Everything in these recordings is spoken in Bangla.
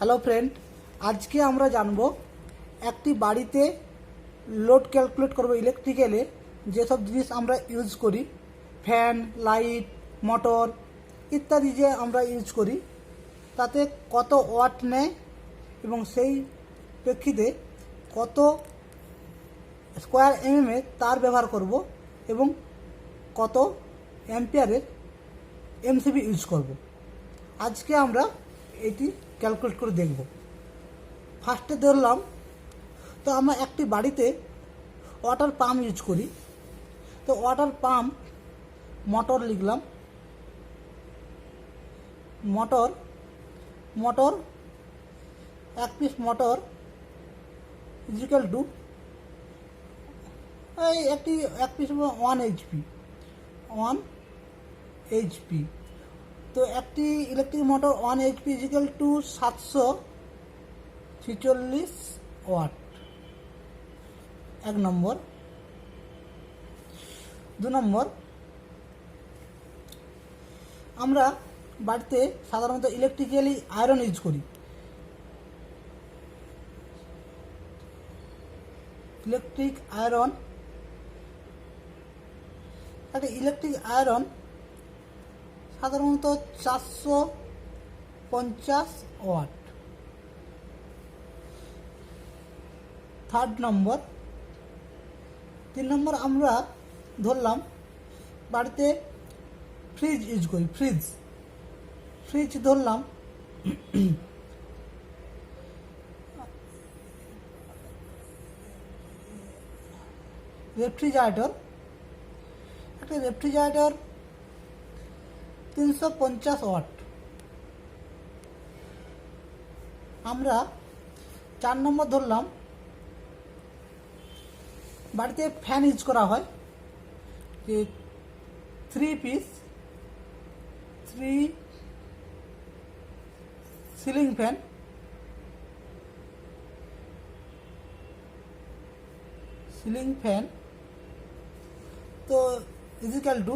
হ্যালো ফ্রেন্ড, আজকে আমরা জানবো একটি বাড়িতে লোড ক্যালকুলেট করব ইলেকট্রিক্যালে যেসব জিনিস আমরা ইউজ করি, ফ্যান, লাইট, মোটর ইত্যাদি যে আমরা ইউজ করি তাতে কত ওয়াট নেয় এবং সেই প্রেক্ষিতে কত স্কোয়ার এমএম তার ব্যবহার করব এবং কত অ্যাম্পিয়ারের এমসিবি ইউজ করব। আজকে আমরা এটি ক্যালকুলেট করে দেখব। ফার্স্টে ধরলাম, তো আমরা একটি বাড়িতে ওয়াটার পাম্প ইউজ করি। তো ওয়াটার পাম্প মোটর লিখলাম, মোটর এক পিস মোটর ইজিক্যাল টু এক পিস 1 এইচপি। তো একটি electric motor 1 HP equal to 746 watt, এক নম্বর। 2 নম্বর, আমরা বাড়িতে সাধারণত ইলেকট্রিক্যালি আয়রন ইউজ করি। ইলেকট্রিক আয়রন সাধারণত 450 ওয়াট। 3 নম্বর, আমরা ধরলাম বাড়িতে ফ্রিজ ইউজ করি। ফ্রিজ ধরলাম রেফ্রিজারেটর 350 ওয়াট। আমরা 4 নম্বর ধরলাম বাড়িতে ফ্যান ইউজ করা হয়, যে 3 পিস সিলিং ফ্যান তো ইজিক্যাল টু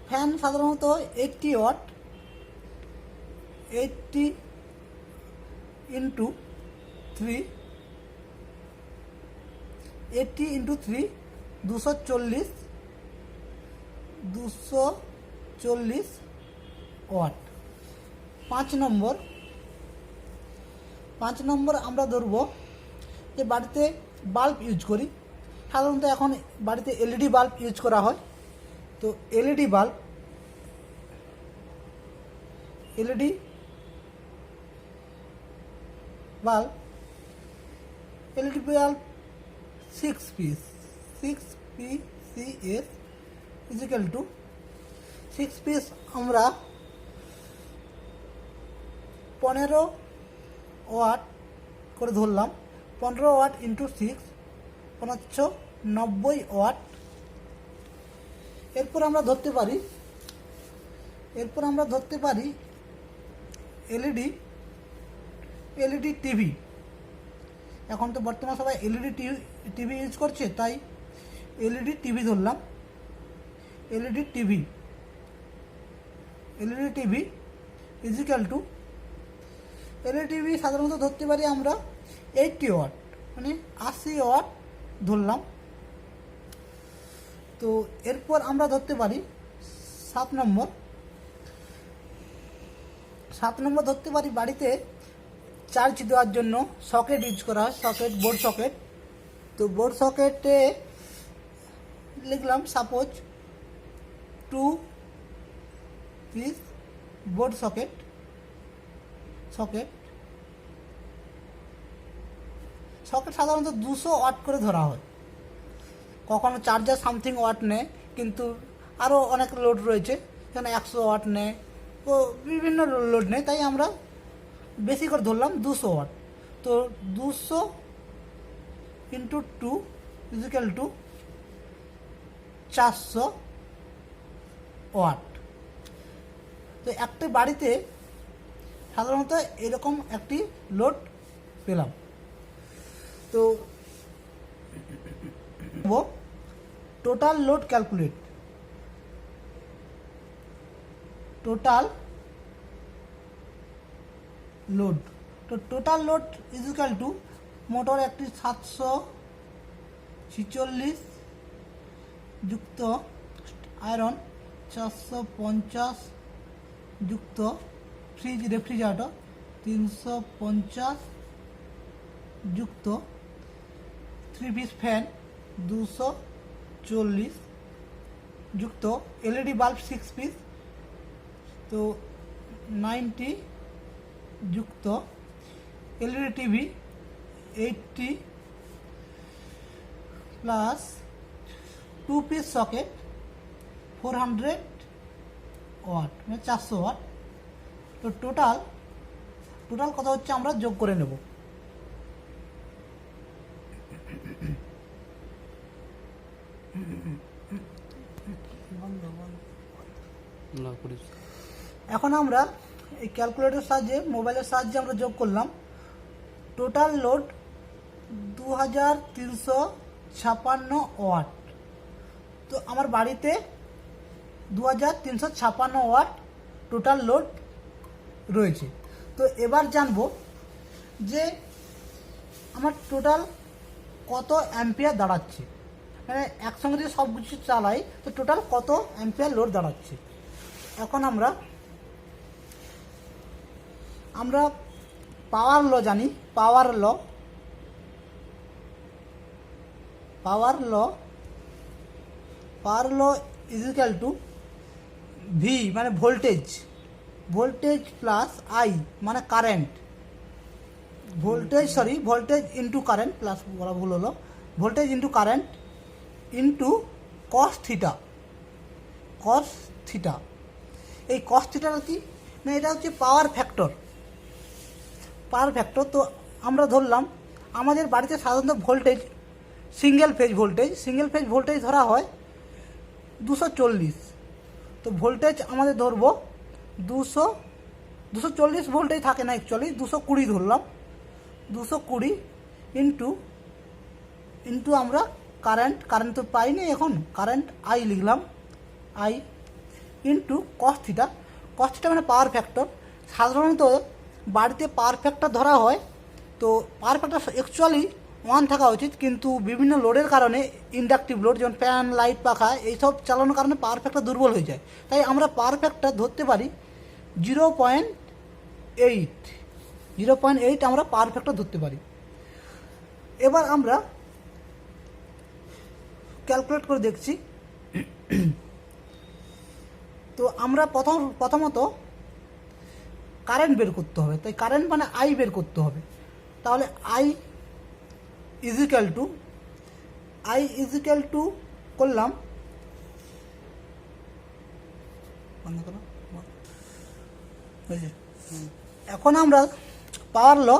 ফ্যান সাধারণত 80 ওয়াট, 80 ইন্টু 3 240 ওয়াট। 5 নম্বর আমরা ধরব যে বাড়িতে বাল্ব ইউজ করি। সাধারণত এখন বাড়িতে এলইডি বাল্ব ইউজ করা হয়। তো LED bulb 6 piece equal to 6 piece আমরা 15 ওয়াট করে ধরলাম। 15 ওয়াট ইন্টু 6 590 ওয়াট। এরপর আমরা ধরতে পারি এলইডি টিভি। এখন তো বর্তমান সবাই এলইডি টিভি ইউজ করছে, তাই এলইডি টিভি ধরলাম। LED TV equal to LED TV সাধারণত ধরতে পারি আমরা 80 ওয়াট, মানে 80 ওয়াট ধরলাম। তো এরপর আমরা ধরতে পারি 7 নম্বর ধরতে পারি বাড়িতে চার্জ দেওয়ার জন্য সকেট ইউজ করা হয়, বোর্ড সকেট। তো বোর্ড সকেটে লিখলাম সাপোজ 2 পিস বোর্ড সকেট সাধারণত 200 ওয়াট করে ধরা হয়। কখনো চার্জার সামথিং ওয়াট নেয়, কিন্তু আরও অনেক লোড রয়েছে, এখানে 100 ওয়াট নেয়, তো বিভিন্ন লোড নেয়, তাই আমরা বেশি করে ধরলাম 200 ওয়াট। তো 200 ইন্টু 2 ইজিক্যাল টু 400 ওয়াট। তো একটা বাড়িতে সাধারণত এরকম একটি লোড পেলাম। তো total load calculate. Total load তো total load is equal to motor একটি 746 যুক্ত আয়রন 450 যুক্ত ফ্রিজ রেফ্রিজারেটর 350 যুক্ত 3 পিস ফ্যান 240 যুক্ত এলইডি বাল্ব 6 পিস তো 90 যুক্ত LED TV 80 plus 2 piece socket 400 watt মানে 400 ওয়াট। তো টোটাল কত হচ্ছে আমরা যোগ করে নেব। এখন আমরা এই ক্যালকুলেটরের সাহায্যে মোবাইলের সাহায্যে আমরা যোগ করলাম। Total load 2356 watt. তো আমার বাড়িতে 2356 ওয়াট টোটাল লোড রয়েছে। তো এবার জানবো যে আমার টোটাল কত অ্যাম্পিয়ার দাঁড়াচ্ছে, মানে একসঙ্গে যদি সব কিছু চালাই তো টোটাল কত অ্যাম্পিয়ার লোড দাঁড়াচ্ছে। এখন আমরা পাওয়ার ল জানি। Power law is equal to V মানে ভোল্টেজ প্লাস আই মানে current, voltage into current plus বলা ভুল হলো, voltage into current into cos theta. এই কস থিটাটা কি না, এটা হচ্ছে পাওয়ার ফ্যাক্টর। তো আমরা ধরলাম আমাদের বাড়িতে সাধারণত ভোল্টেজ সিঙ্গেল ফেজ ভোল্টেজ ধরা হয় 240। তো ভোল্টেজ আমাদের ধরবো 240 ভোল্টেজ থাকে না, অ্যাকচুয়ালি 220 ধরলাম। 220 ইন্টু আমরা কারেন্ট তো পাইনি, এখন কারেন্ট আই লিখলাম, আই ইন্টু কস থিটা মানে পাওয়ার ফ্যাক্টর। সাধারণত বাড়িতে পাওয়ার ফ্যাক্টর ধরা হয়, তো পাওয়ার ফ্যাক্টর অ্যাকচুয়ালি 1 থাকা উচিত, কিন্তু বিভিন্ন লোডের কারণে ইন্ডাকটিভ লোড যেমন ফ্যান, লাইট, পাখা এইসব চালানোর কারণে পাওয়ার ফ্যাক্টর দুর্বল হয়ে যায়। তাই আমরা পাওয়ার ফ্যাক্টর ধরতে পারি 0.8 আমরা পাওয়ার ফ্যাক্টর ধরতে পারি। এবার আমরা ক্যালকুলেট করে দেখছি। তো আমরা প্রথমত কারেন্ট বের করতে হবে, তাই কারেন্ট মানে আই বের করতে হবে। তাহলে আই ইজ ইকুয়াল টু করলাম, এখন আমরা পাওয়ার ল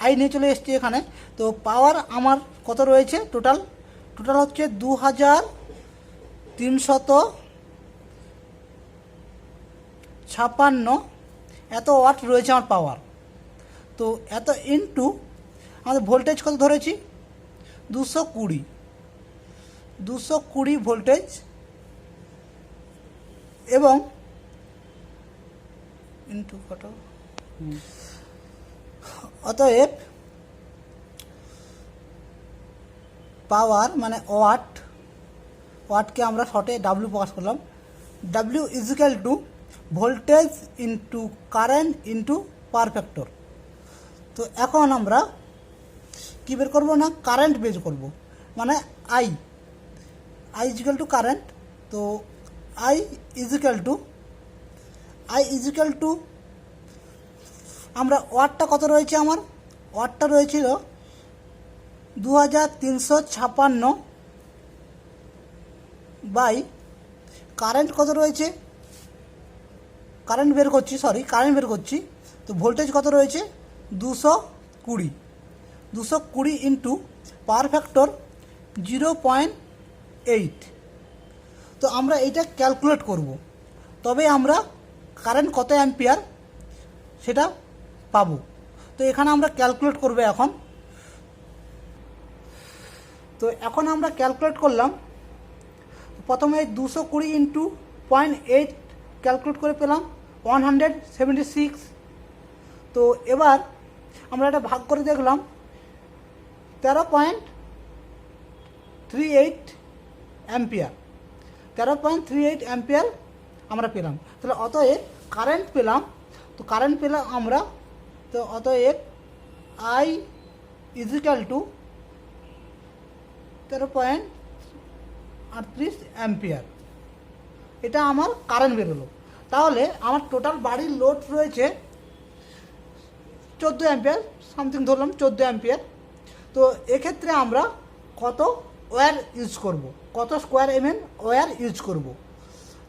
আই নিয়ে চলে এসেছি এখানে। তো পাওয়ার আমার কত রয়েছে, টোটাল হচ্ছে 2356 এত ওয়াট রয়েছে আমার পাওয়ার। তো এত ইন্টু আমাদের ভোল্টেজ কত ধরেছি 220 ভোল্টেজ, এবং ইন্টু কত, অতএব পাওয়ার মানে ওয়াটকে আমরা শর্টে ডাব্লিউ প্রকাশ করলাম। W is equal two voltage into current into power factor. তো এখন আমরা কী বের করবো না, কারেন্ট বের করব, মানে I is equal two current. তো আই ইজ ইকুয়াল টু আমরা ওয়াটটা কত রয়েছে, আমার ওয়াটটা রয়েছিল 2356 বাই কারেন্ট কত রয়েছে, কারেন্ট বের করছি। তো ভোল্টেজ কত রয়েছে 220 ইন্টু পাওয়ার ফ্যাক্টর 0.8। তো আমরা এইটা ক্যালকুলেট করব, তবে আমরা কারেন্ট কত অ্যাম্পিয়ার সেটা পাবো। তো এখানে আমরা ক্যালকুলেট করবো এখন। তো এখন আমরা ক্যালকুলেট করলাম, প্রথমে 220 ইন্টু 0.8 ক্যালকুলেট করে পেলাম 176। তো এবার আমরা এটা ভাগ করে দেখলাম 13.38 অ্যাম্পিয়ার, 13.38 অ্যাম্পিয়ার আমরা পেলাম। তাহলে অতএব কারেন্ট পেলাম, তো কারেন্ট পেলাম আমরা, তো অতএব I ইজিক্যাল টু 13.38 অ্যাম্পিয়ার, এটা আমার কারেন্ট বেরোলো। তাহলে আমার টোটাল বাড়ির লোড রয়েছে 14 অ্যাম্পিয়ার সামথিং, ধরলাম 14 অ্যাম্পিয়ার। তো এক্ষেত্রে আমরা কত ওয়্যার ইউজ করব, কত স্কোয়ার ওয়্যার ইউজ করব।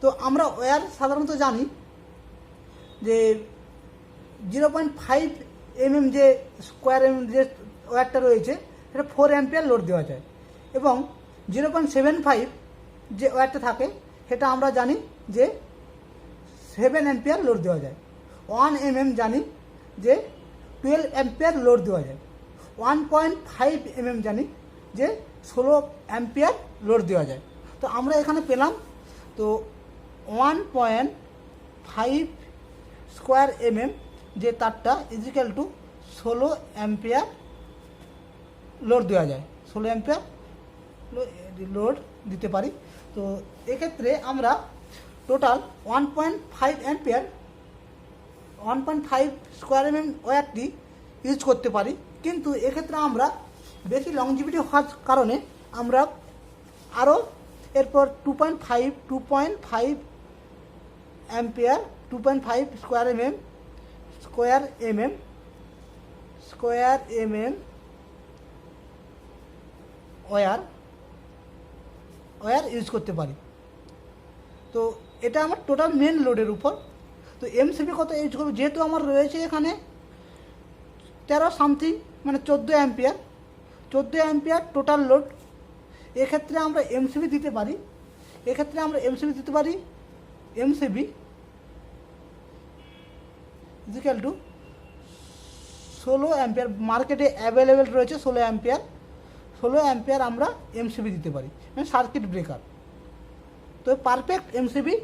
তো আমরা ওয়্যার সাধারণত জানি যে 0.5 যে স্কোয়ার যে ওয়্যারটা রয়েছে সেটা 4 অ্যাম্পিয়ার লোড দেওয়া যায়, এবং 0.75 যে ওয়্যারটা থাকে সেটা আমরা জানি যে 7 অ্যাম্পিয়ার লোড দেওয়া যায়। 1 জানি যে 12 অ্যাম্পিয়ার লোড দেওয়া যায়। 1.5 জানি যে 16 অ্যাম্পিয়ার লোড দেওয়া যায়। তো আমরা এখানে পেলাম, তো 1.5 স্কোয়ার যে তারটা ইজিক্যাল টু 16 অ্যাম্পিয়ার লোড দেওয়া যায়, 16 অ্যাম্পিয়ার লোড দিতে পারি। তো এক্ষেত্রে আমরা টোটাল 1.5 অ্যাম্পিয়ার 1.5 স্কোয়ার ওয়্যারটি ইউজ করতে পারি। কিন্তু এক্ষেত্রে আমরা বেশি লংজিভিটি হওয়ার কারণে আমরা আরও এরপর 2.5 অ্যাম্পিয়ার 2.5 স্কোয়ার ওয়্যার ইউজ করতে পারি। তো এটা আমার টোটাল মেন লোডের উপর। তো এমসিবি কত ইউজ করবো, যেহেতু আমার রয়েছে এখানে 13 সামথিং মানে 14 অ্যাম্পিয়ার টোটাল লোড, এক্ষেত্রে আমরা এমসিবি দিতে পারি। এমসিবি ইজিক্যাল টু 16 অ্যাম্পিয়ার, মার্কেটে অ্যাভেলেবেল রয়েছে 16 অ্যাম্পিয়ার আমরা এমসিবি দিতে পারি, মানে সার্কিট ব্রেকার। তো পারফেক্ট এমসিবি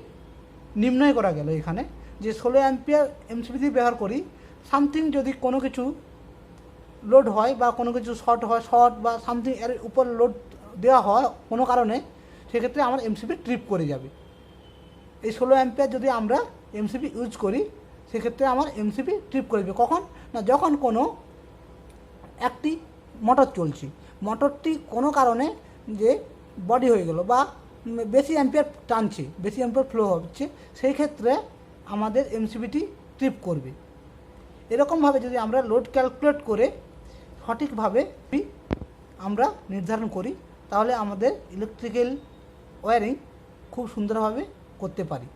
নির্ণয় করা গেল এখানে, যে 16 অ্যাম্পিয়ার এমসিবি দিয়ে ব্যবহার করি। সামথিং যদি কোনো কিছু লোড হয় বা কোনো কিছু শর্ট বা সামথিং এর উপর লোড দেওয়া হয় কোনো কারণে, সেক্ষেত্রে আমার এমসিবি ট্রিপ করে যাবে। এই 16 অ্যাম্পিয়ার যদি আমরা এমসিবি ইউজ করি সেক্ষেত্রে আমার এমসিবি ট্রিপ করে যাবে। কখন না, যখন কোনো একটি মোটর চলছে, মোটরটি কোনো কারণে যে বডি হয়ে গেল বা বেশি অ্যাম্পিয়ার টানছে, বেশি অ্যাম্পিয়ার ফ্লো হচ্ছে, সেই ক্ষেত্রে আমাদের এমসিবিটি ট্রিপ করবে। এরকমভাবে যদি আমরা লোড ক্যালকুলেট করে সঠিকভাবে আমরা নির্ধারণ করি, তাহলে আমাদের ইলেকট্রিক্যাল ওয়্যারিং খুব সুন্দরভাবে করতে পারি।